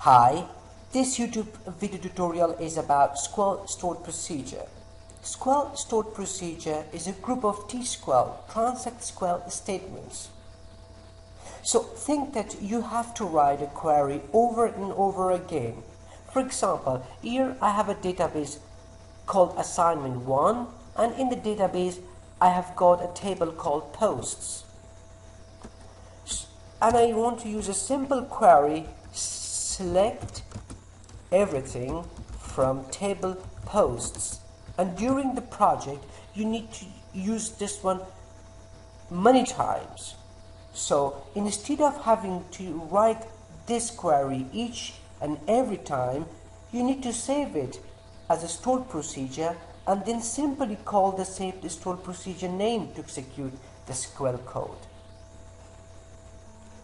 Hi, this YouTube video tutorial is about SQL stored procedure. SQL stored procedure is a group of TSQL, transact SQL statements. So think that you have to write a query over and over again. For example, here I have a database called assignment 1, and in the database I have got a table called posts. And I want to use a simple query: select everything from table posts. And during the project you need to use this one many times. So instead of having to write this query each and every time, you need to save it as a stored procedure and then simply call the saved stored procedure name to execute the SQL code.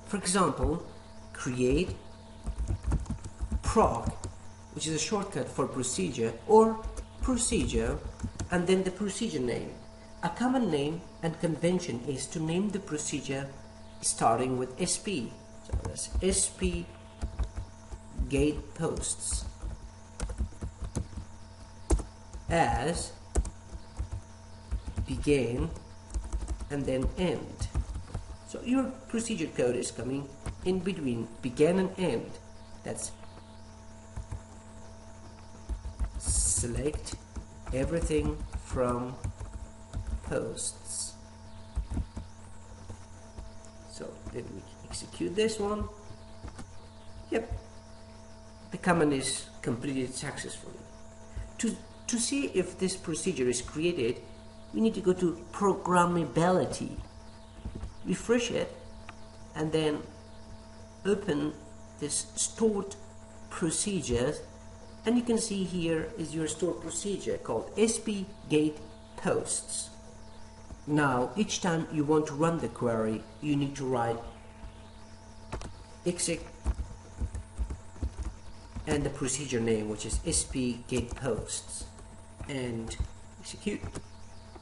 For example, create proc, which is a shortcut for procedure, or procedure and then the procedure name. A common name and convention is to name the procedure starting with SP. So that's SP gate posts as begin and then end. So your procedure code is coming in between begin and end. That's select everything from posts. So then we execute this one. Yep, the command is completed successfully. To see if this procedure is created, we need to go to programmability, refresh it, and then open this stored procedures, and you can see here is your stored procedure called SP gate posts. Now each time you want to run the query, you need to write exec and the procedure name, which is SP gate posts, and execute.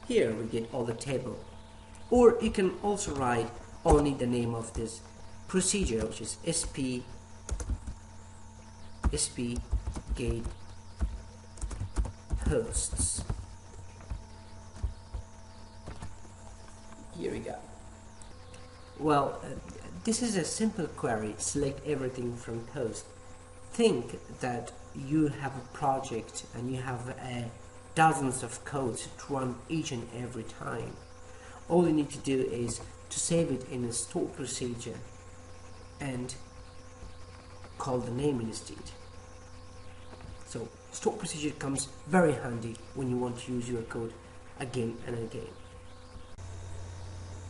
Here we get all the table. Or you can also write only the name of this procedure, which is SP gate posts. Here we go. Well, this is a simple query: select everything from post. Think that you have a project and you have dozens of codes to run each and every time. All you need to do is to save it in a stored procedure and call the name instead. So stored procedure comes very handy when you want to use your code again and again.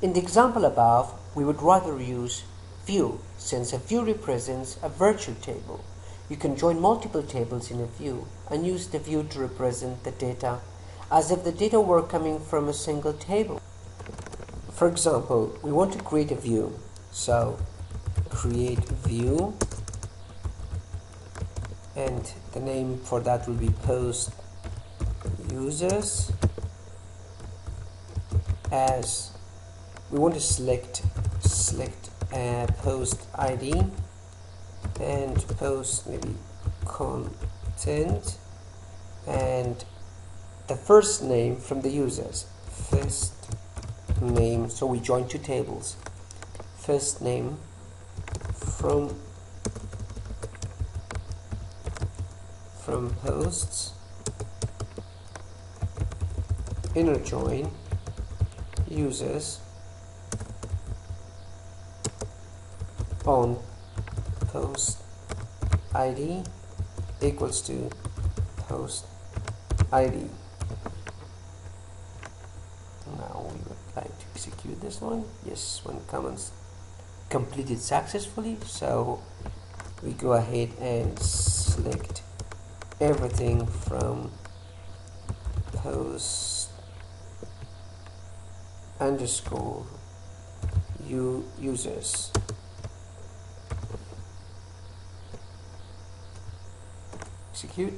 In the example above, we would rather use view, since a view represents a virtual table. You can join multiple tables in a view and use the view to represent the data as if the data were coming from a single table. For example, we want to create a view, so create view, and the name for that will be post users. As we want to select post ID and post maybe content, and the first name from the users, first name. So we join two tables: first name from posts, inner join users on post ID equals to post ID. Now we would like to execute this one. Yes, when commands completed successfully. So we go ahead and select everything from post underscore users. Execute.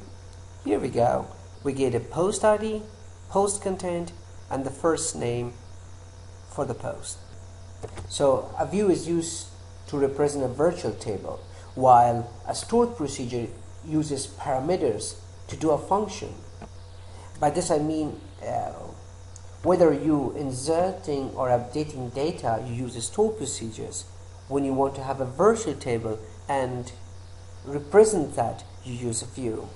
Here we go. We get a post ID, post content, and the first name for the post. So a view is used to represent a virtual table. while a stored procedure uses parameters to do a function. By this I mean whether you inserting or updating data, you use stored procedures. When you want to have a virtual table and represent that, you use a view.